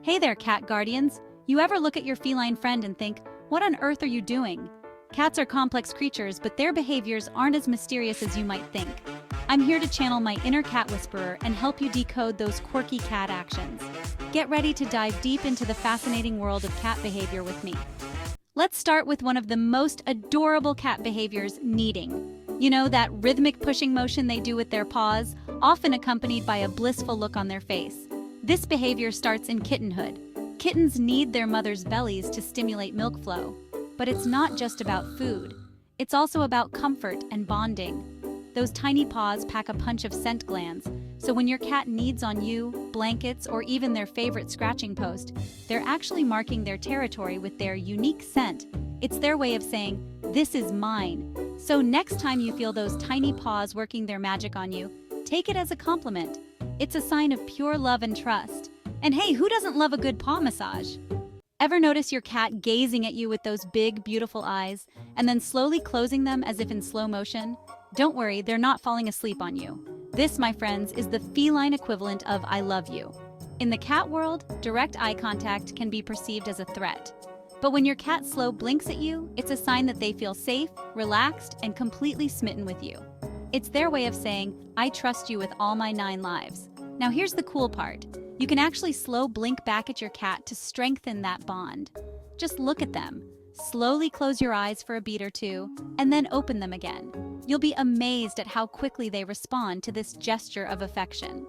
Hey there, cat guardians! You ever look at your feline friend and think, what on earth are you doing? Cats are complex creatures, but their behaviors aren't as mysterious as you might think. I'm here to channel my inner cat whisperer and help you decode those quirky cat actions. Get ready to dive deep into the fascinating world of cat behavior with me. Let's start with one of the most adorable cat behaviors, kneading. You know, that rhythmic pushing motion they do with their paws, often accompanied by a blissful look on their face. This behavior starts in kittenhood. Kittens knead their mothers' bellies to stimulate milk flow. But it's not just about food. It's also about comfort and bonding. Those tiny paws pack a punch of scent glands, so when your cat kneads on you, blankets, or even their favorite scratching post, they're actually marking their territory with their unique scent. It's their way of saying, "This is mine." So next time you feel those tiny paws working their magic on you, take it as a compliment. It's a sign of pure love and trust. And hey, who doesn't love a good paw massage? Ever notice your cat gazing at you with those big, beautiful eyes, and then slowly closing them as if in slow motion? Don't worry, they're not falling asleep on you. This, my friends, is the feline equivalent of "I love you." In the cat world, direct eye contact can be perceived as a threat. But when your cat slow blinks at you, it's a sign that they feel safe, relaxed, and completely smitten with you. It's their way of saying, "I trust you with all my 9 lives." Now here's the cool part. You can actually slow blink back at your cat to strengthen that bond. Just look at them. Slowly close your eyes for a beat or two, and then open them again. You'll be amazed at how quickly they respond to this gesture of affection.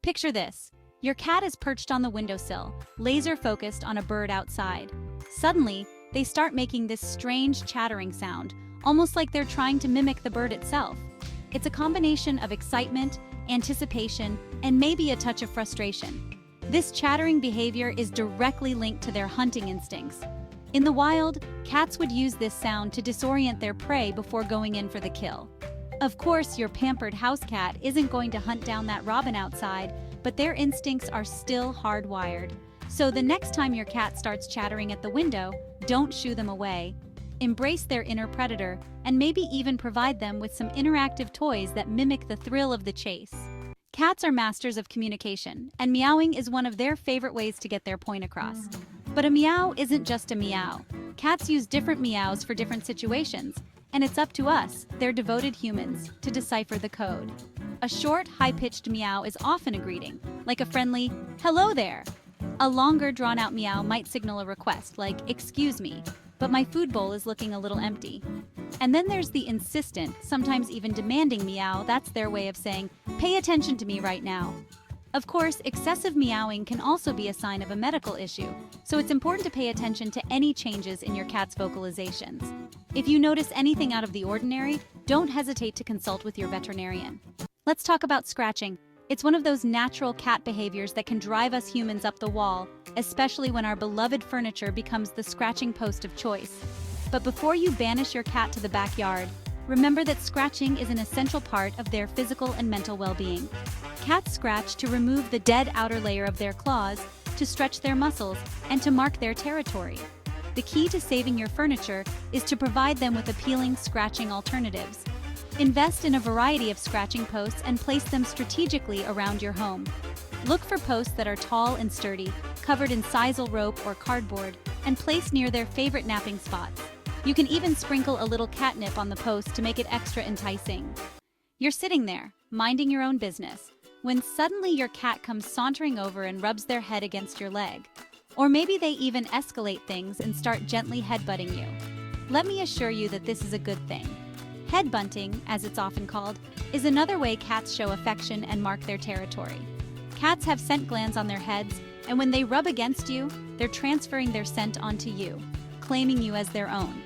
Picture this. Your cat is perched on the windowsill, laser-focused on a bird outside. Suddenly, they start making this strange chattering sound, almost like they're trying to mimic the bird itself. It's a combination of excitement, anticipation, and maybe a touch of frustration. This chattering behavior is directly linked to their hunting instincts. In the wild, cats would use this sound to disorient their prey before going in for the kill. Of course, your pampered house cat isn't going to hunt down that robin outside, but their instincts are still hardwired. So the next time your cat starts chattering at the window, don't shoo them away. Embrace their inner predator, and maybe even provide them with some interactive toys that mimic the thrill of the chase. Cats are masters of communication, and meowing is one of their favorite ways to get their point across. But a meow isn't just a meow. Cats use different meows for different situations, and it's up to us, their devoted humans, to decipher the code. A short, high-pitched meow is often a greeting, like a friendly, "Hello there." A longer, drawn-out meow might signal a request, like, "Excuse me, but my food bowl is looking a little empty." And then there's the insistent, sometimes even demanding meow. That's their way of saying, "Pay attention to me right now." Of course, excessive meowing can also be a sign of a medical issue, so it's important to pay attention to any changes in your cat's vocalizations. If you notice anything out of the ordinary, don't hesitate to consult with your veterinarian. Let's talk about scratching. It's one of those natural cat behaviors that can drive us humans up the wall, especially when our beloved furniture becomes the scratching post of choice. But before you banish your cat to the backyard, remember that scratching is an essential part of their physical and mental well-being. Cats scratch to remove the dead outer layer of their claws, to stretch their muscles, and to mark their territory. The key to saving your furniture is to provide them with appealing scratching alternatives. Invest in a variety of scratching posts and place them strategically around your home. Look for posts that are tall and sturdy, covered in sisal rope or cardboard, and placed near their favorite napping spots. You can even sprinkle a little catnip on the post to make it extra enticing. You're sitting there, minding your own business, when suddenly your cat comes sauntering over and rubs their head against your leg. Or maybe they even escalate things and start gently headbutting you. Let me assure you that this is a good thing. Headbutting, as it's often called, is another way cats show affection and mark their territory. Cats have scent glands on their heads, and when they rub against you, they're transferring their scent onto you, claiming you as their own.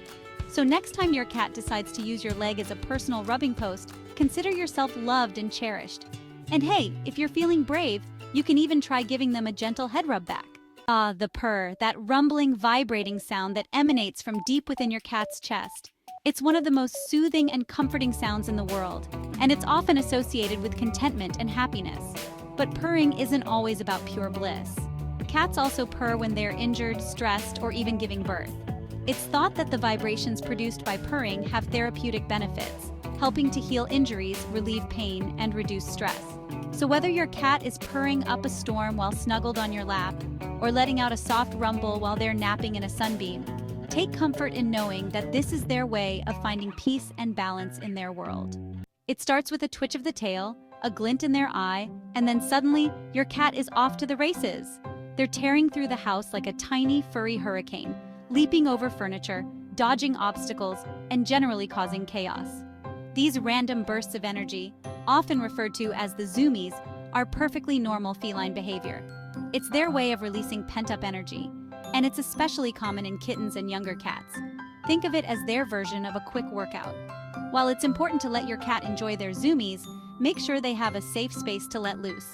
So next time your cat decides to use your leg as a personal rubbing post, consider yourself loved and cherished. And hey, if you're feeling brave, you can even try giving them a gentle head rub back. Ah, the purr, that rumbling, vibrating sound that emanates from deep within your cat's chest. It's one of the most soothing and comforting sounds in the world, and it's often associated with contentment and happiness. But purring isn't always about pure bliss. Cats also purr when they're injured, stressed, or even giving birth. It's thought that the vibrations produced by purring have therapeutic benefits, helping to heal injuries, relieve pain, and reduce stress. So whether your cat is purring up a storm while snuggled on your lap, or letting out a soft rumble while they're napping in a sunbeam. Take comfort in knowing that this is their way of finding peace and balance in their world. It starts with a twitch of the tail, a glint in their eye, and then suddenly your cat is off to the races. They're tearing through the house like a tiny, furry hurricane, leaping over furniture, dodging obstacles, and generally causing chaos. These random bursts of energy, often referred to as the zoomies, are perfectly normal feline behavior. It's their way of releasing pent-up energy, and it's especially common in kittens and younger cats. Think of it as their version of a quick workout. While it's important to let your cat enjoy their zoomies, make sure they have a safe space to let loose.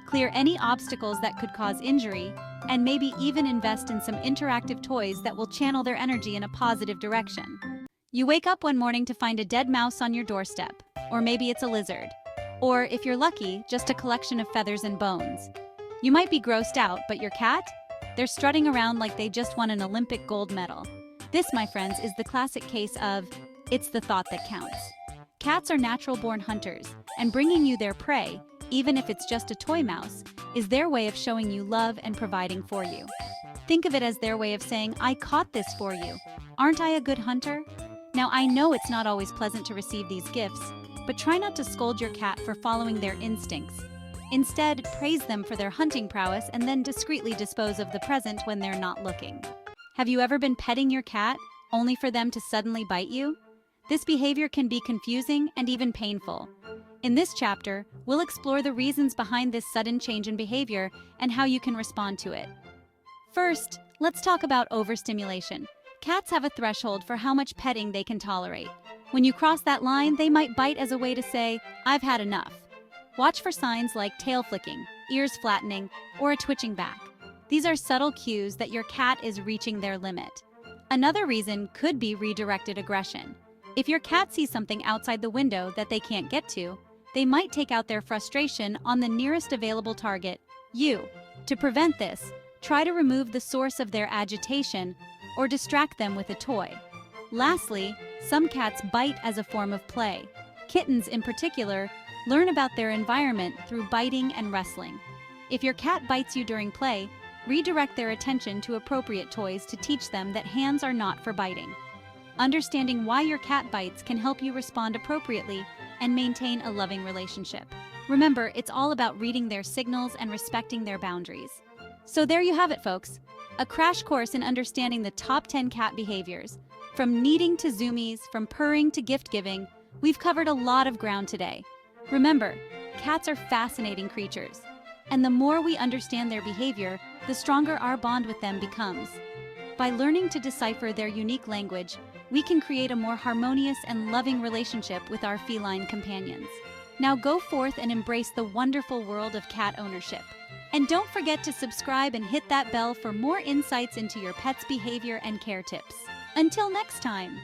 Clear any obstacles that could cause injury, and maybe even invest in some interactive toys that will channel their energy in a positive direction. You wake up one morning to find a dead mouse on your doorstep, or maybe it's a lizard. Or, if you're lucky, just a collection of feathers and bones. You might be grossed out, but your cat? They're strutting around like they just won an Olympic gold medal. This, my friends, is the classic case of, it's the thought that counts. Cats are natural-born hunters, and bringing you their prey, even if it's just a toy mouse, is their way of showing you love and providing for you. Think of it as their way of saying, I caught this for you. Aren't I a good hunter? Now, I know it's not always pleasant to receive these gifts, but try not to scold your cat for following their instincts. Instead, praise them for their hunting prowess and then discreetly dispose of the present when they're not looking. Have you ever been petting your cat, only for them to suddenly bite you? This behavior can be confusing and even painful. In this chapter, we'll explore the reasons behind this sudden change in behavior and how you can respond to it. First, let's talk about overstimulation. Cats have a threshold for how much petting they can tolerate. When you cross that line, they might bite as a way to say, I've had enough. Watch for signs like tail flicking, ears flattening, or a twitching back. These are subtle cues that your cat is reaching their limit. Another reason could be redirected aggression. If your cat sees something outside the window that they can't get to, they might take out their frustration on the nearest available target, you. To prevent this, try to remove the source of their agitation or distract them with a toy. Lastly, some cats bite as a form of play. Kittens, in particular, learn about their environment through biting and wrestling. If your cat bites you during play, redirect their attention to appropriate toys to teach them that hands are not for biting. Understanding why your cat bites can help you respond appropriately and maintain a loving relationship. Remember, it's all about reading their signals and respecting their boundaries. So there you have it, folks. A crash course in understanding the top 10 cat behaviors. From kneading to zoomies, from purring to gift-giving, we've covered a lot of ground today. Remember, cats are fascinating creatures, and the more we understand their behavior, the stronger our bond with them becomes. By learning to decipher their unique language, we can create a more harmonious and loving relationship with our feline companions. Now go forth and embrace the wonderful world of cat ownership. And don't forget to subscribe and hit that bell for more insights into your pet's behavior and care tips. Until next time!